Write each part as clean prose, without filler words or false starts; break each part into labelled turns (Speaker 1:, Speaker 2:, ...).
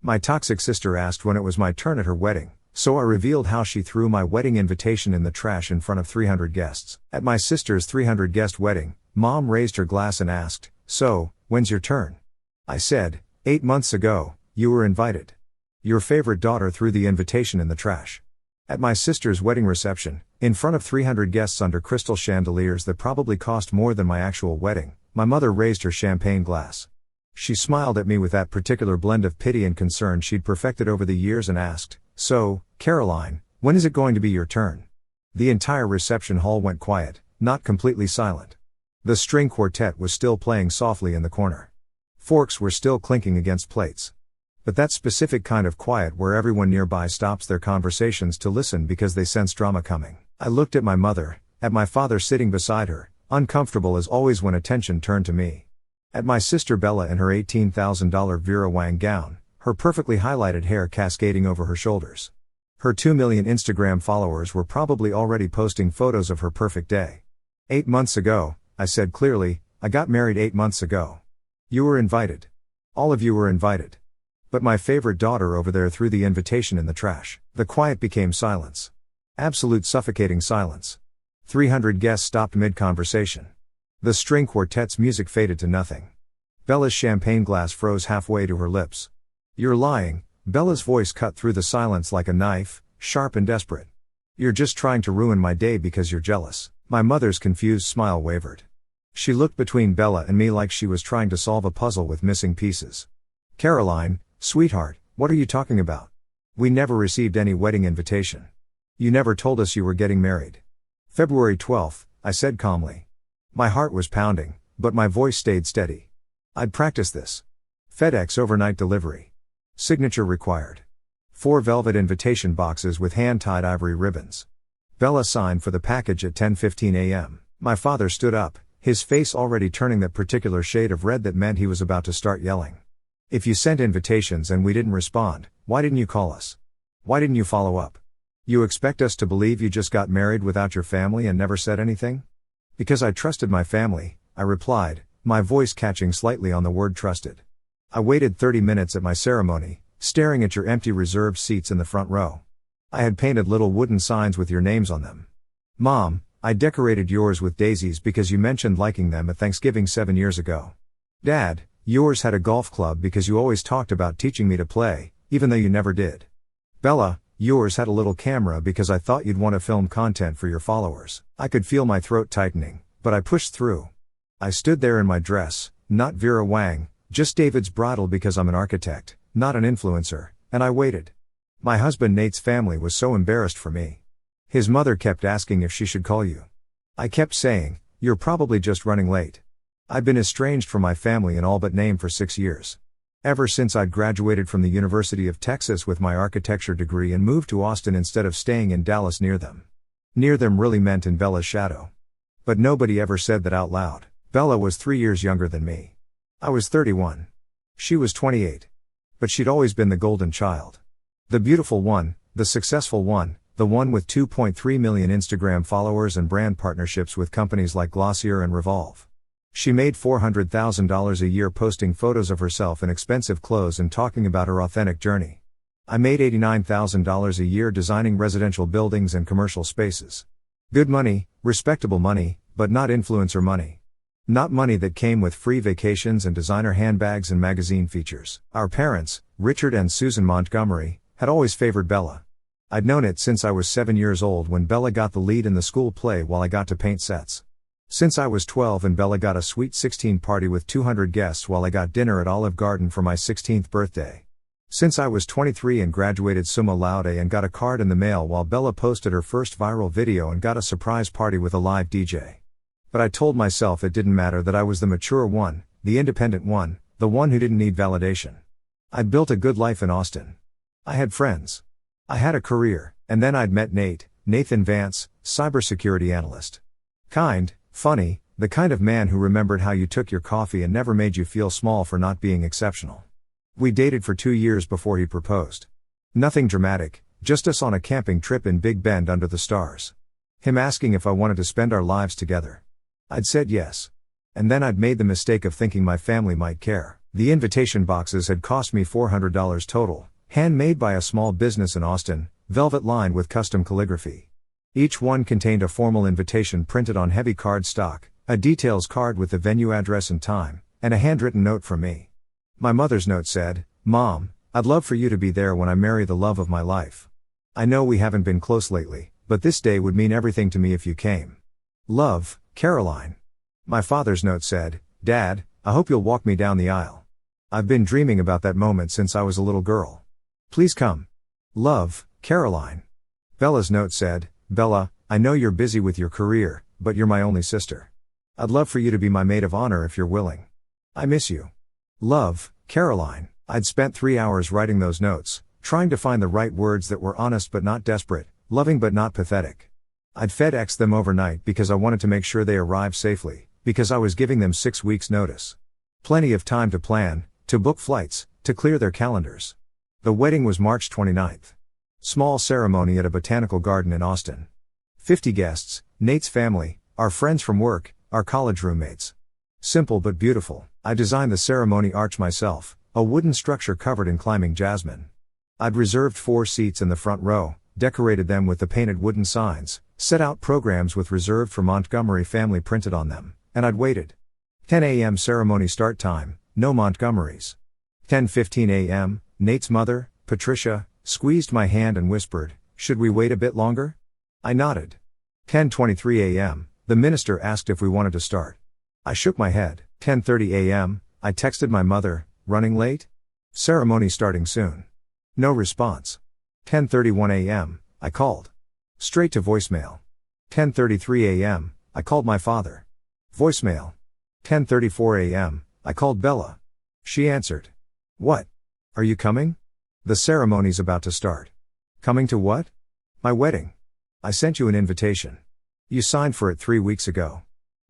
Speaker 1: My toxic sister asked when it was my turn at her wedding, so I revealed how she threw my wedding invitation in the trash in front of 300 guests. At my sister's 300-guest wedding, Mom raised her glass and asked, "So, when's your turn?" I said, 8 months ago, you were invited." Your favorite daughter threw the invitation in the trash. At my sister's wedding reception, in front of 300 guests under crystal chandeliers that probably cost more than my actual wedding, my mother raised her champagne glass. She smiled at me with that particular blend of pity and concern she'd perfected over the years and asked, "So, Caroline, when is it going to be your turn?" The entire reception hall went quiet, not completely silent. The string quartet was still playing softly in the corner. Forks were still clinking against plates. But that specific kind of quiet where everyone nearby stops their conversations to listen because they sense drama coming. I looked at my mother, at my father sitting beside her, uncomfortable as always when attention turned to me. At my sister Bella in her $18,000 Vera Wang gown, her perfectly highlighted hair cascading over her shoulders. Her 2 million Instagram followers were probably already posting photos of her perfect day. 8 months ago, I said clearly, I got married 8 months ago. You were invited. All of you were invited. But my favorite daughter over there threw the invitation in the trash. The quiet became silence. Absolute suffocating silence. 300 guests stopped mid-conversation. The string quartet's music faded to nothing. Bella's champagne glass froze halfway to her lips. "You're lying," Bella's voice cut through the silence like a knife, sharp and desperate. "You're just trying to ruin my day because you're jealous." My mother's confused smile wavered. She looked between Bella and me like she was trying to solve a puzzle with missing pieces. "Caroline, sweetheart, what are you talking about? We never received any wedding invitation. You never told us you were getting married." "February 12th, I said calmly. My heart was pounding, but my voice stayed steady. "I'd practice this. FedEx overnight delivery. Signature required. 4 velvet invitation boxes with hand-tied ivory ribbons." Bella signed for the package at 10:15 a.m. My father stood up, his face already turning that particular shade of red that meant he was about to start yelling. "If you sent invitations and we didn't respond, why didn't you call us? Why didn't you follow up? You expect us to believe you just got married without your family and never said anything?" "Because I trusted my family," I replied, my voice catching slightly on the word trusted. "I waited 30 minutes at my ceremony, staring at your empty reserved seats in the front row. I had painted little wooden signs with your names on them. Mom, I decorated yours with daisies because you mentioned liking them at Thanksgiving 7 years ago. Dad, yours had a golf club because you always talked about teaching me to play, even though you never did. Bella, yours had a little camera because I thought you'd want to film content for your followers." I could feel my throat tightening, but I pushed through. I stood there in my dress, not Vera Wang, just David's bridal because I'm an architect, not an influencer, and I waited. My husband Nate's family was so embarrassed for me. His mother kept asking if she should call you. I kept saying, "You're probably just running late." I'd been estranged from my family in all but name for 6 years. Ever since I'd graduated from the University of Texas with my architecture degree and moved to Austin instead of staying in Dallas near them. Near them really meant in Bella's shadow. But nobody ever said that out loud. Bella was 3 years younger than me. I was 31. She was 28. But she'd always been the golden child. The beautiful one, the successful one, the one with 2.3 million Instagram followers and brand partnerships with companies like Glossier and Revolve. She made $400,000 a year posting photos of herself in expensive clothes and talking about her authentic journey. I made $89,000 a year designing residential buildings and commercial spaces. Good money, respectable money, but not influencer money. Not money that came with free vacations and designer handbags and magazine features. Our parents, Richard and Susan Montgomery, had always favored Bella. I'd known it since I was 7 years old when Bella got the lead in the school play while I got to paint sets. Since I was 12 and Bella got a sweet 16 party with 200 guests while I got dinner at Olive Garden for my 16th birthday. Since I was 23 and graduated summa laude and got a card in the mail while Bella posted her first viral video and got a surprise party with a live DJ. But I told myself it didn't matter that I was the mature one, the independent one, the one who didn't need validation. I'd built a good life in Austin. I had friends. I had a career, and then I'd met Nathan Vance, cybersecurity analyst. Kind, funny, the kind of man who remembered how you took your coffee and never made you feel small for not being exceptional. We dated for 2 years before he proposed. Nothing dramatic, just us on a camping trip in Big Bend under the stars. Him asking if I wanted to spend our lives together. I'd said yes. And then I'd made the mistake of thinking my family might care. The invitation boxes had cost me $400 total, handmade by a small business in Austin, velvet lined with custom calligraphy. Each one contained a formal invitation printed on heavy card stock, a details card with the venue address and time, and a handwritten note from me. My mother's note said, "Mom, I'd love for you to be there when I marry the love of my life. I know we haven't been close lately, but this day would mean everything to me if you came. Love, Caroline." My father's note said, "Dad, I hope you'll walk me down the aisle. I've been dreaming about that moment since I was a little girl. Please come. Love, Caroline." Bella's note said, "Bella, I know you're busy with your career, but you're my only sister. I'd love for you to be my maid of honor if you're willing. I miss you. Love, Caroline." I'd spent 3 hours writing those notes, trying to find the right words that were honest but not desperate, loving but not pathetic. I'd FedEx them overnight because I wanted to make sure they arrived safely, because I was giving them 6 weeks' notice. Plenty of time to plan, to book flights, to clear their calendars. The wedding was March 29th. Small ceremony at a botanical garden in Austin. 50 guests, Nate's family, our friends from work, our college roommates. Simple but beautiful. I designed the ceremony arch myself, a wooden structure covered in climbing jasmine. I'd reserved 4 seats in the front row, decorated them with the painted wooden signs, set out programs with "reserved for Montgomery family" printed on them, and I'd waited. 10 a.m. ceremony start time, no Montgomerys. 10:15 a.m., Nate's mother, Patricia, squeezed my hand and whispered, "Should we wait a bit longer?" I nodded. 10:23 a.m., the minister asked if we wanted to start. I shook my head. 10:30 a.m., I texted my mother, "Running late? Ceremony starting soon." No response. 10:31 a.m., I called. Straight to voicemail. 10:33 a.m., I called my father. Voicemail. 10:34 a.m., I called Bella. She answered. "What? Are you coming? The ceremony's about to start." "Coming to what?" "My wedding. I sent you an invitation. You signed for it 3 weeks ago."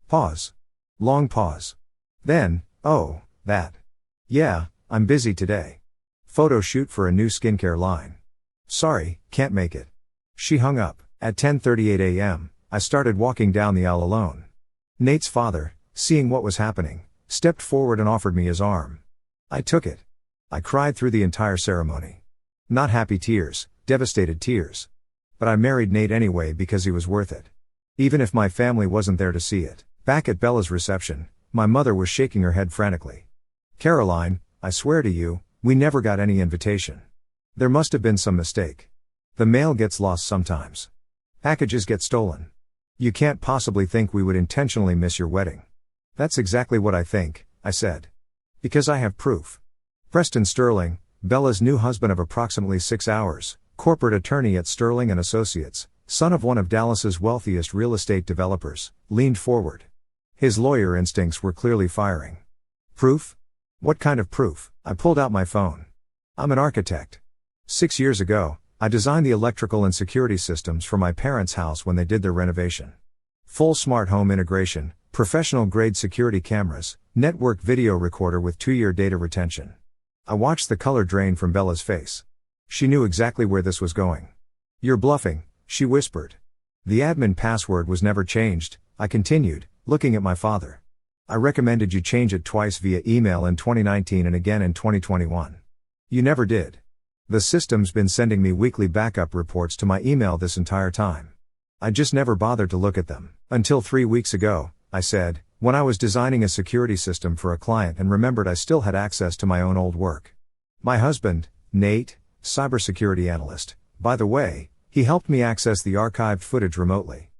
Speaker 1: Pause. Long pause. Then, "Oh, that. Yeah, I'm busy today. Photo shoot for a new skincare line. Sorry, can't make it." She hung up. At 10:38 a.m., I started walking down the aisle alone. Nate's father, seeing what was happening, stepped forward and offered me his arm. I took it. I cried through the entire ceremony. Not happy tears, devastated tears. But I married Nate anyway because he was worth it. Even if my family wasn't there to see it. Back at Bella's reception, my mother was shaking her head frantically. "Caroline, I swear to you, we never got any invitation. There must have been some mistake. The mail gets lost sometimes. Packages get stolen. You can't possibly think we would intentionally miss your wedding." "That's exactly what I think," I said. "Because I have proof." Preston Sterling, Bella's new husband of approximately 6 hours, corporate attorney at Sterling & Associates, son of one of Dallas's wealthiest real estate developers, leaned forward. His lawyer instincts were clearly firing. "Proof? What kind of proof?" I pulled out my phone. "I'm an architect. 6 years ago, I designed the electrical and security systems for my parents' house when they did their renovation. Full smart home integration, professional-grade security cameras, network video recorder with 2-year data retention." I watched the color drain from Bella's face. She knew exactly where this was going. "You're bluffing," she whispered. "The admin password was never changed," I continued, looking at my father. "I recommended you change it twice via email in 2019 and again in 2021. You never did. The system's been sending me weekly backup reports to my email this entire time. I just never bothered to look at them. Until 3 weeks ago," I said, "when I was designing a security system for a client and remembered I still had access to my own old work. My husband, Nate, cybersecurity analyst, by the way, he helped me access the archived footage remotely.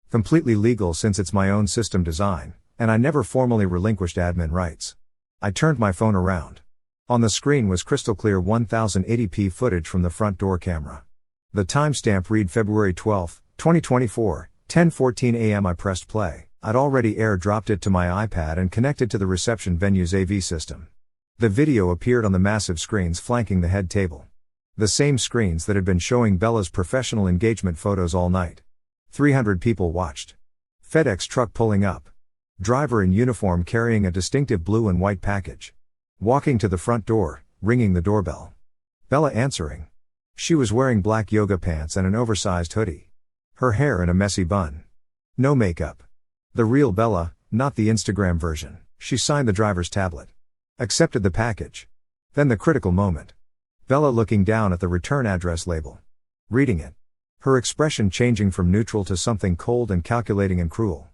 Speaker 1: Completely legal since it's my own system design, and I never formally relinquished admin rights." I turned my phone around. On the screen was crystal clear 1080p footage from the front door camera. The timestamp read February 12, 2024, 10:14 a.m. I pressed play. I'd already airdropped it to my iPad and connected to the reception venue's AV system. The video appeared on the massive screens flanking the head table. The same screens that had been showing Bella's professional engagement photos all night. 300 people watched. FedEx truck pulling up. Driver in uniform carrying a distinctive blue and white package. Walking to the front door, ringing the doorbell. Bella answering. She was wearing black yoga pants and an oversized hoodie. Her hair in a messy bun. No makeup. The real Bella, not the Instagram version. She signed the driver's tablet. Accepted the package. Then the critical moment. Bella looking down at the return address label. Reading it. Her expression changing from neutral to something cold and calculating and cruel.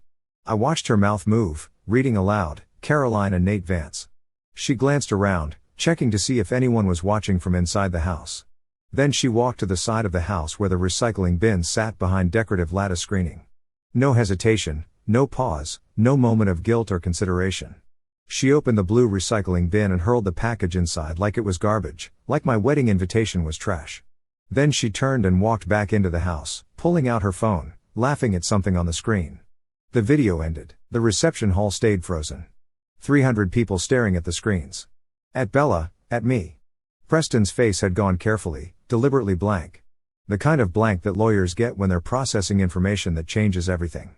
Speaker 1: I watched her mouth move, reading aloud, Caroline and Nate Vance. She glanced around, checking to see if anyone was watching from inside the house. Then she walked to the side of the house where the recycling bins sat behind decorative lattice screening. No hesitation, no pause, no moment of guilt or consideration. She opened the blue recycling bin and hurled the package inside like it was garbage, like my wedding invitation was trash. Then she turned and walked back into the house, pulling out her phone, laughing at something on the screen. The video ended. The reception hall stayed frozen. 300 people staring at the screens. At Bella, at me. Preston's face had gone carefully, deliberately blank. The kind of blank that lawyers get when they're processing information that changes everything.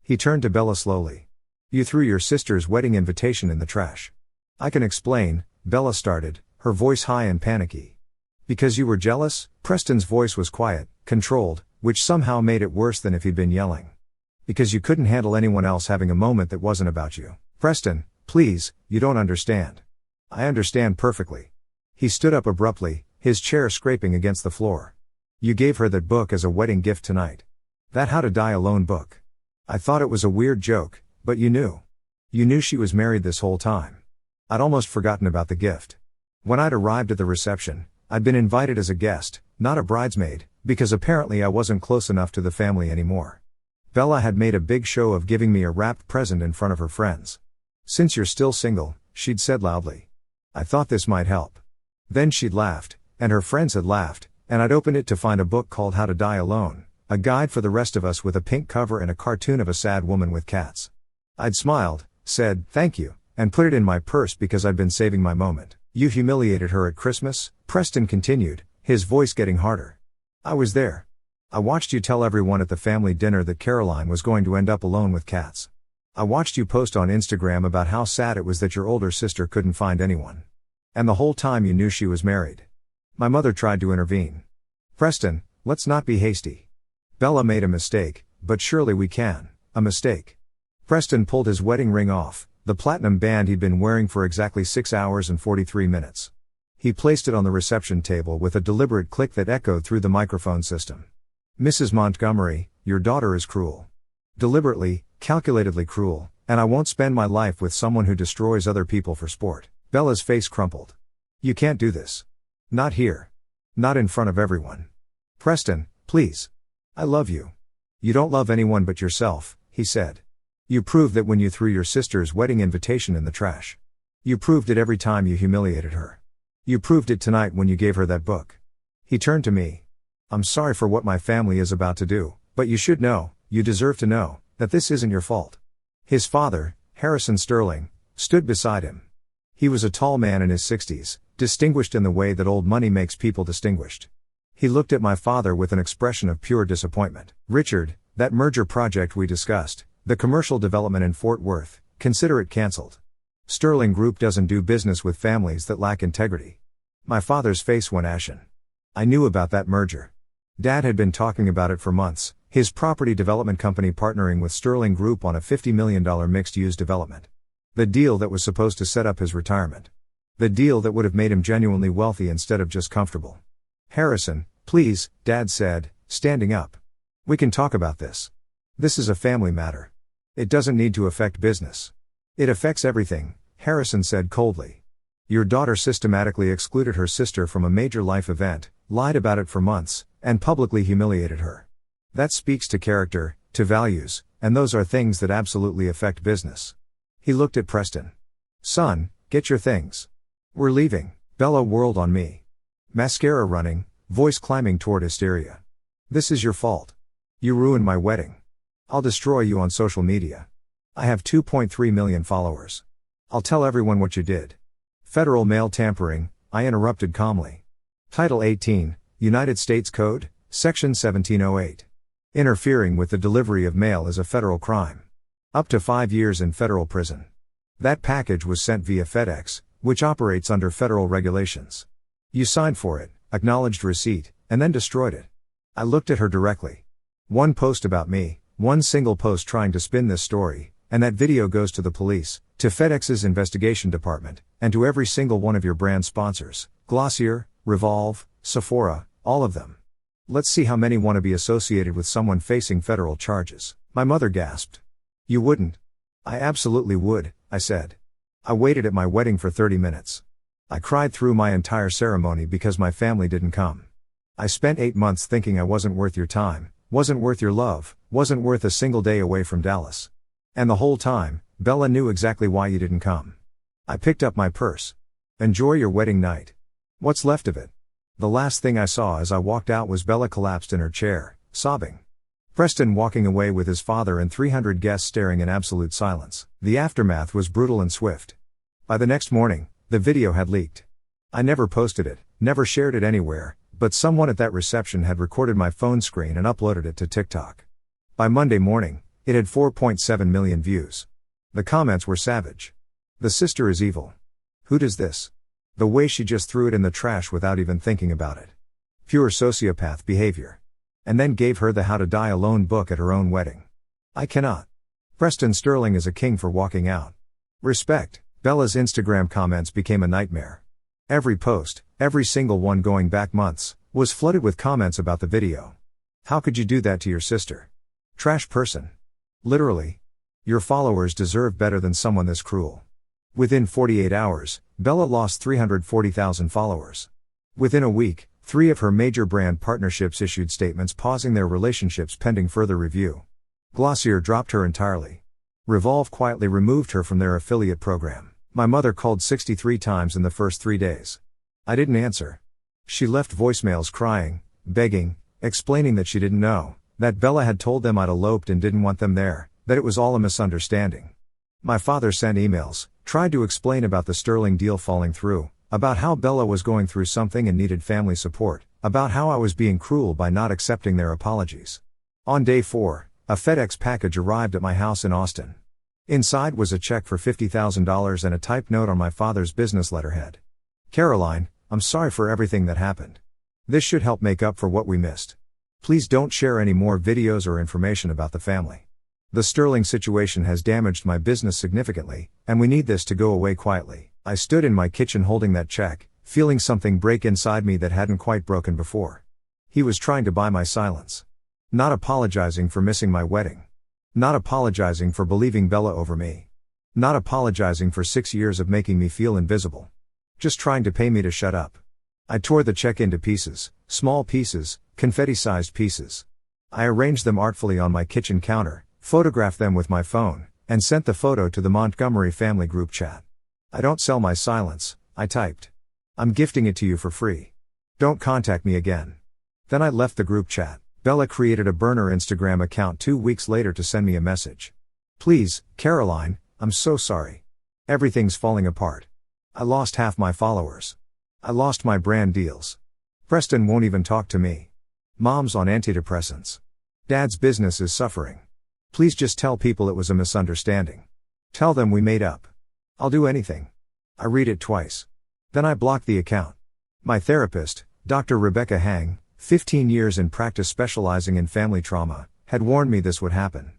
Speaker 1: He turned to Bella slowly. You threw your sister's wedding invitation in the trash. I can explain, Bella started, her voice high and panicky. Because you were jealous? Preston's voice was quiet, controlled, which somehow made it worse than if he'd been yelling. Because you couldn't handle anyone else having a moment that wasn't about you. Preston, please, you don't understand. I understand perfectly. He stood up abruptly, his chair scraping against the floor. You gave her that book as a wedding gift tonight. That How to Die Alone book. I thought it was a weird joke, but you knew. You knew she was married this whole time. I'd almost forgotten about the gift. When I'd arrived at the reception, I'd been invited as a guest, not a bridesmaid, because apparently I wasn't close enough to the family anymore. Bella had made a big show of giving me a wrapped present in front of her friends. Since you're still single, she'd said loudly. I thought this might help. Then she'd laughed, and her friends had laughed, and I'd opened it to find a book called How to Die Alone, a guide for the rest of us with a pink cover and a cartoon of a sad woman with cats. I'd smiled, said, thank you, and put it in my purse because I'd been saving my moment. You humiliated her at Christmas, Preston continued, his voice getting harder. I was there. I watched you tell everyone at the family dinner that Caroline was going to end up alone with cats. I watched you post on Instagram about how sad it was that your older sister couldn't find anyone. And the whole time you knew she was married. My mother tried to intervene. Preston, let's not be hasty. Bella made a mistake, but surely we can. A mistake. Preston pulled his wedding ring off, the platinum band he'd been wearing for exactly 6 hours and 43 minutes. He placed it on the reception table with a deliberate click that echoed through the microphone system. Mrs. Montgomery, your daughter is cruel. Deliberately, calculatedly cruel, and I won't spend my life with someone who destroys other people for sport. Bella's face crumpled. You can't do this. Not here. Not in front of everyone. Preston, please. I love you. You don't love anyone but yourself, he said. You proved that when you threw your sister's wedding invitation in the trash. You proved it every time you humiliated her. You proved it tonight when you gave her that book. He turned to me. I'm sorry for what my family is about to do, but you should know, you deserve to know, that this isn't your fault. His father, Harrison Sterling, stood beside him. He was a tall man in his 60s, distinguished in the way that old money makes people distinguished. He looked at my father with an expression of pure disappointment. Richard, that merger project we discussed, the commercial development in Fort Worth, consider it cancelled. Sterling Group doesn't do business with families that lack integrity. My father's face went ashen. I knew about that merger. Dad had been talking about it for months, his property development company partnering with Sterling Group on a $50 million mixed-use development. The deal that was supposed to set up his retirement. The deal that would have made him genuinely wealthy instead of just comfortable. Harrison, please, Dad said, standing up. We can talk about this. This is a family matter. It doesn't need to affect business. It affects everything, Harrison said coldly. Your daughter systematically excluded her sister from a major life event, lied about it for months, and publicly humiliated her. That speaks to character, to values, and those are things that absolutely affect business. He looked at Preston. Son, get your things. We're leaving. Bella whirled on me. Mascara running, voice climbing toward hysteria. This is your fault. You ruined my wedding. I'll destroy you on social media. I have 2.3 million followers. I'll tell everyone what you did. Federal mail tampering, I interrupted calmly. Title 18, United States Code, Section 1708. Interfering with the delivery of mail is a federal crime. Up to 5 years in federal prison. That package was sent via FedEx, which operates under federal regulations. You signed for it, acknowledged receipt, and then destroyed it. I looked at her directly. One post about me, one single post trying to spin this story, and that video goes to the police, to FedEx's investigation department, and to every single one of your brand sponsors, Glossier, Revolve, Sephora, all of them. Let's see how many want to be associated with someone facing federal charges. My mother gasped. You wouldn't? I absolutely would, I said. I waited at my wedding for 30 minutes. I cried through my entire ceremony because my family didn't come. I spent 8 months thinking I wasn't worth your time, wasn't worth your love, wasn't worth a single day away from Dallas. And the whole time, Bella knew exactly why you didn't come. I picked up my purse. Enjoy your wedding night. What's left of it? The last thing I saw as I walked out was Bella collapsed in her chair, sobbing. Preston walking away with his father and 300 guests staring in absolute silence. The aftermath was brutal and swift. By the next morning, the video had leaked. I never posted it, never shared it anywhere, but someone at that reception had recorded my phone screen and uploaded it to TikTok. By Monday morning, it had 4.7 million views. The comments were savage. The sister is evil. Who does this? The way she just threw it in the trash without even thinking about it. Pure sociopath behavior. And then gave her the How to Die Alone book at her own wedding. I cannot. Preston Sterling is a king for walking out. Respect. Bella's Instagram comments became a nightmare. Every post, every single one going back months, was flooded with comments about the video. How could you do that to your sister? Trash person. Literally. Your followers deserve better than someone this cruel. Within 48 hours, Bella lost 340,000 followers. Within a week, 3 of her major brand partnerships issued statements pausing their relationships pending further review. Glossier dropped her entirely. Revolve quietly removed her from their affiliate program. My mother called 63 times in the first 3 days. I didn't answer. She left voicemails crying, begging, explaining that she didn't know, that Bella had told them I'd eloped and didn't want them there, that it was all a misunderstanding. My father sent emails, tried to explain about the Sterling deal falling through, about how Bella was going through something and needed family support, about how I was being cruel by not accepting their apologies. On day 4, a FedEx package arrived at my house in Austin. Inside was a check for $50,000 and a typed note on my father's business letterhead. Caroline, I'm sorry for everything that happened. This should help make up for what we missed. Please don't share any more videos or information about the family. The Sterling situation has damaged my business significantly, and we need this to go away quietly. I stood in my kitchen holding that check, feeling something break inside me that hadn't quite broken before. He was trying to buy my silence. Not apologizing for missing my wedding. Not apologizing for believing Bella over me. Not apologizing for 6 years of making me feel invisible. Just trying to pay me to shut up. I tore the check into pieces, small pieces, confetti-sized pieces. I arranged them artfully on my kitchen counter, photographed them with my phone, and sent the photo to the Montgomery family group chat. I don't sell my silence, I typed. I'm gifting it to you for free. Don't contact me again. Then I left the group chat. Bella created a burner Instagram account 2 weeks later to send me a message. Please, Caroline, I'm so sorry. Everything's falling apart. I lost half my followers. I lost my brand deals. Preston won't even talk to me. Mom's on antidepressants. Dad's business is suffering. Please just tell people it was a misunderstanding. Tell them we made up. I'll do anything. I read it twice. Then I blocked the account. My therapist, Dr. Rebecca Hang, 15 years in practice specializing in family trauma, had warned me this would happen.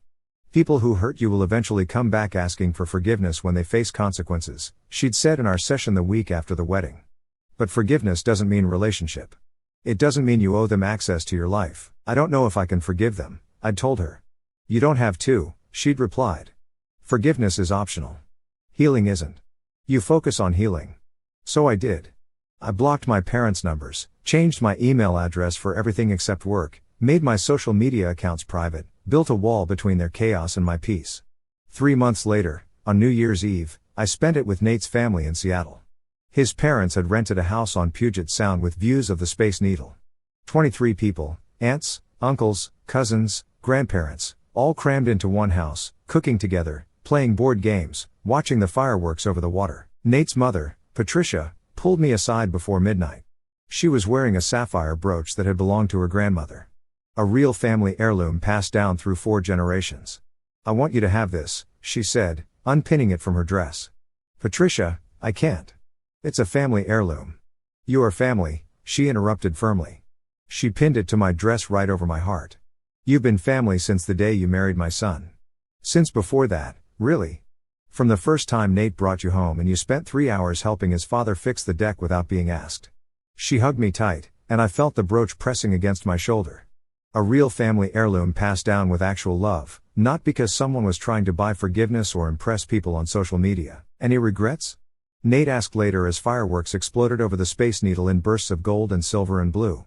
Speaker 1: People who hurt you will eventually come back asking for forgiveness when they face consequences, she'd said in our session the week after the wedding. But forgiveness doesn't mean relationship. It doesn't mean you owe them access to your life. I don't know if I can forgive them, I'd told her. You don't have to, she'd replied. Forgiveness is optional. Healing isn't. You focus on healing. So I did. I blocked my parents' numbers, changed my email address for everything except work, made my social media accounts private, built a wall between their chaos and my peace. 3 months later, on New Year's Eve, I spent it with Nate's family in Seattle. His parents had rented a house on Puget Sound with views of the Space Needle. 23 people, aunts, uncles, cousins, grandparents, all crammed into one house, cooking together, playing board games, watching the fireworks over the water. Nate's mother, Patricia, pulled me aside before midnight. She was wearing a sapphire brooch that had belonged to her grandmother. A real family heirloom passed down through 4 generations. I want you to have this, she said, unpinning it from her dress. Patricia, I can't. It's a family heirloom. Your family, she interrupted firmly. She pinned it to my dress right over my heart. You've been family since the day you married my son. Since before that, Really? From the first time Nate brought you home and you spent 3 hours helping his father fix the deck without being asked. She hugged me tight, and I felt the brooch pressing against my shoulder. A real family heirloom passed down with actual love, not because someone was trying to buy forgiveness or impress people on social media. Any regrets? Nate asked later as fireworks exploded over the Space Needle in bursts of gold and silver and blue.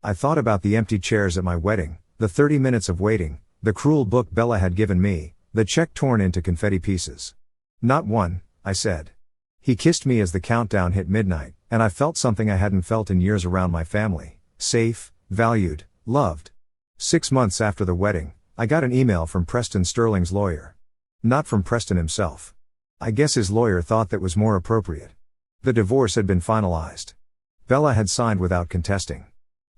Speaker 1: I thought about the empty chairs at my wedding, the 30 minutes of waiting, the cruel book Bella had given me, the check torn into confetti pieces. Not one, I said. He kissed me as the countdown hit midnight, and I felt something I hadn't felt in years around my family: safe, valued, loved. 6 months after the wedding, I got an email from Preston Sterling's lawyer. Not from Preston himself. I guess his lawyer thought that was more appropriate. The divorce had been finalized. Bella had signed without contesting.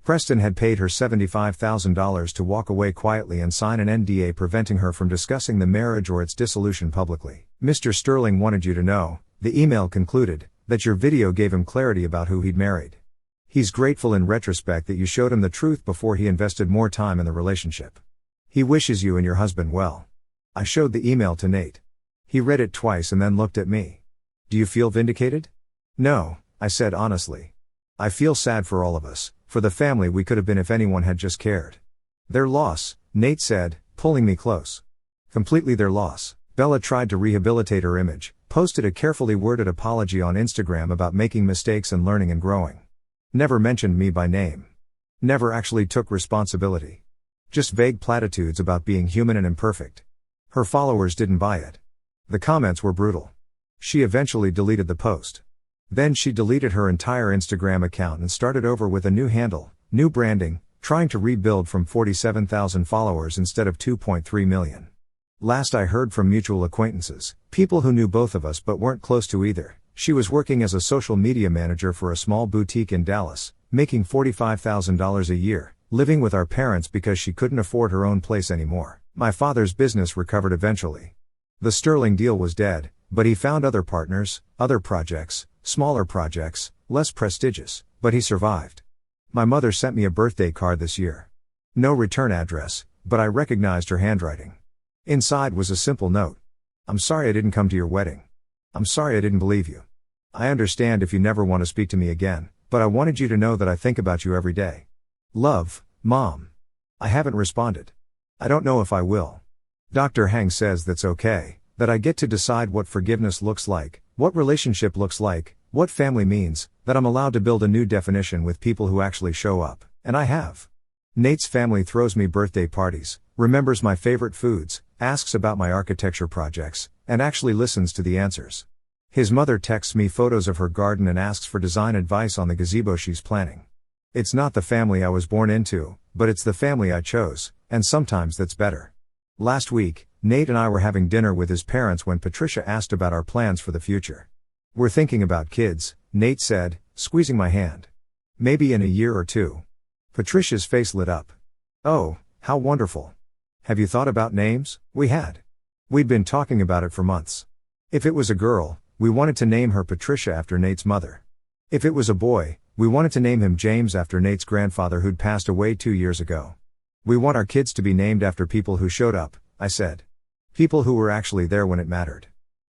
Speaker 1: Preston had paid her $75,000 to walk away quietly and sign an NDA preventing her from discussing the marriage or its dissolution publicly. Mr. Sterling wanted you to know, the email concluded, that your video gave him clarity about who he'd married. He's grateful in retrospect that you showed him the truth before he invested more time in the relationship. He wishes you and your husband well. I showed the email to Nate. He read it twice and then looked at me. Do you feel vindicated? No, I said honestly. I feel sad for all of us, for the family we could have been if anyone had just cared. Their loss, Nate said, pulling me close. Completely their loss. Bella tried to rehabilitate her image, posted a carefully worded apology on Instagram about making mistakes and learning and growing. Never mentioned me by name. Never actually took responsibility. Just vague platitudes about being human and imperfect. Her followers didn't buy it. The comments were brutal. She eventually deleted the post. Then she deleted her entire Instagram account and started over with a new handle, new branding, trying to rebuild from 47,000 followers instead of 2.3 million. Last I heard from mutual acquaintances, people who knew both of us but weren't close to either, she was working as a social media manager for a small boutique in Dallas, making $45,000 a year, living with our parents because she couldn't afford her own place anymore. My father's business recovered eventually. The Sterling deal was dead, but he found other partners, other projects, smaller projects, less prestigious, but he survived. My mother sent me a birthday card this year. No return address, but I recognized her handwriting. Inside was a simple note. I'm sorry I didn't come to your wedding. I'm sorry I didn't believe you. I understand if you never want to speak to me again, but I wanted you to know that I think about you every day. Love, Mom. I haven't responded. I don't know if I will. Dr. Hang says that's okay, that I get to decide what forgiveness looks like, what relationship looks like, what family means, that I'm allowed to build a new definition with people who actually show up, and I have. Nate's family throws me birthday parties, remembers my favorite foods, asks about my architecture projects, and actually listens to the answers. His mother texts me photos of her garden and asks for design advice on the gazebo she's planning. It's not the family I was born into, but it's the family I chose, and sometimes that's better. Last week, Nate and I were having dinner with his parents when Patricia asked about our plans for the future. We're thinking about kids, Nate said, squeezing my hand. Maybe in a year or two. Patricia's face lit up. Oh, how wonderful. Have you thought about names? We had. We'd been talking about it for months. If it was a girl, we wanted to name her Patricia after Nate's mother. If it was a boy, we wanted to name him James after Nate's grandfather who'd passed away 2 years ago. We want our kids to be named after people who showed up, I said. People who were actually there when it mattered.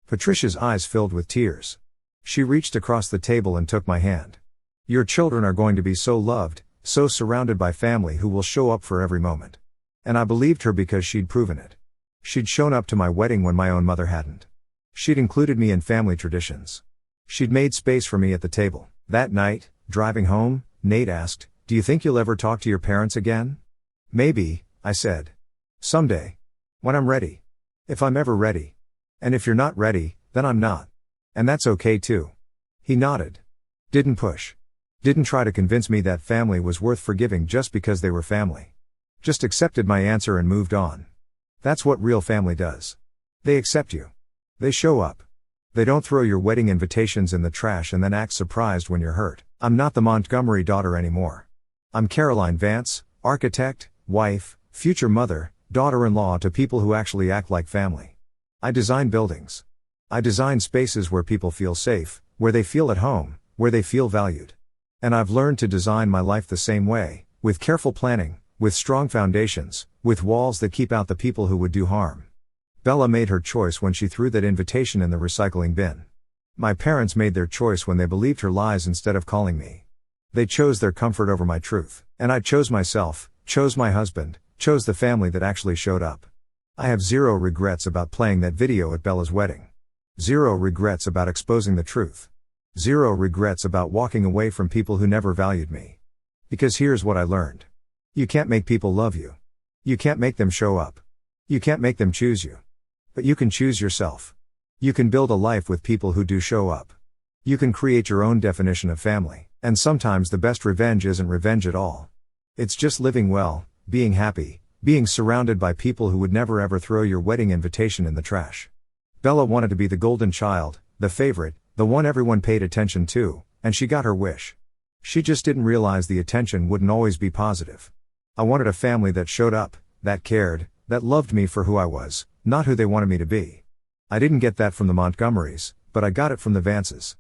Speaker 1: Patricia's eyes filled with tears. She reached across the table and took my hand. Your children are going to be so loved, so surrounded by family who will show up for every moment. And I believed her because she'd proven it. She'd shown up to my wedding when my own mother hadn't. She'd included me in family traditions. She'd made space for me at the table. That night, driving home, Nate asked, "Do you think you'll ever talk to your parents again?" "Maybe," I said. "Someday. When I'm ready. If I'm ever ready. And if you're not ready, then I'm not. And that's okay too." He nodded. Didn't push. Didn't try to convince me that family was worth forgiving just because they were family. Just accepted my answer and moved on. That's what real family does. They accept you. They show up. They don't throw your wedding invitations in the trash and then act surprised when you're hurt. I'm not the Montgomery daughter anymore. I'm Caroline Vance, architect, wife, future mother, daughter-in-law to people who actually act like family. I design buildings. I design spaces where people feel safe, where they feel at home, where they feel valued. And I've learned to design my life the same way, with careful planning, with strong foundations, with walls that keep out the people who would do harm. Bella made her choice when she threw that invitation in the recycling bin. My parents made their choice when they believed her lies instead of calling me. They chose their comfort over my truth. And I chose myself, chose my husband, chose the family that actually showed up. I have zero regrets about playing that video at Bella's wedding. Zero regrets about exposing the truth. Zero regrets about walking away from people who never valued me. Because here's what I learned. You can't make people love you. You can't make them show up. You can't make them choose you. But you can choose yourself. You can build a life with people who do show up. You can create your own definition of family, and sometimes the best revenge isn't revenge at all. It's just living well, being happy, being surrounded by people who would never ever throw your wedding invitation in the trash. Bella wanted to be the golden child, the favorite, the one everyone paid attention to, and she got her wish. She just didn't realize the attention wouldn't always be positive. I wanted a family that showed up, that cared, that loved me for who I was, not who they wanted me to be. I didn't get that from the Montgomerys, but I got it from the Vances.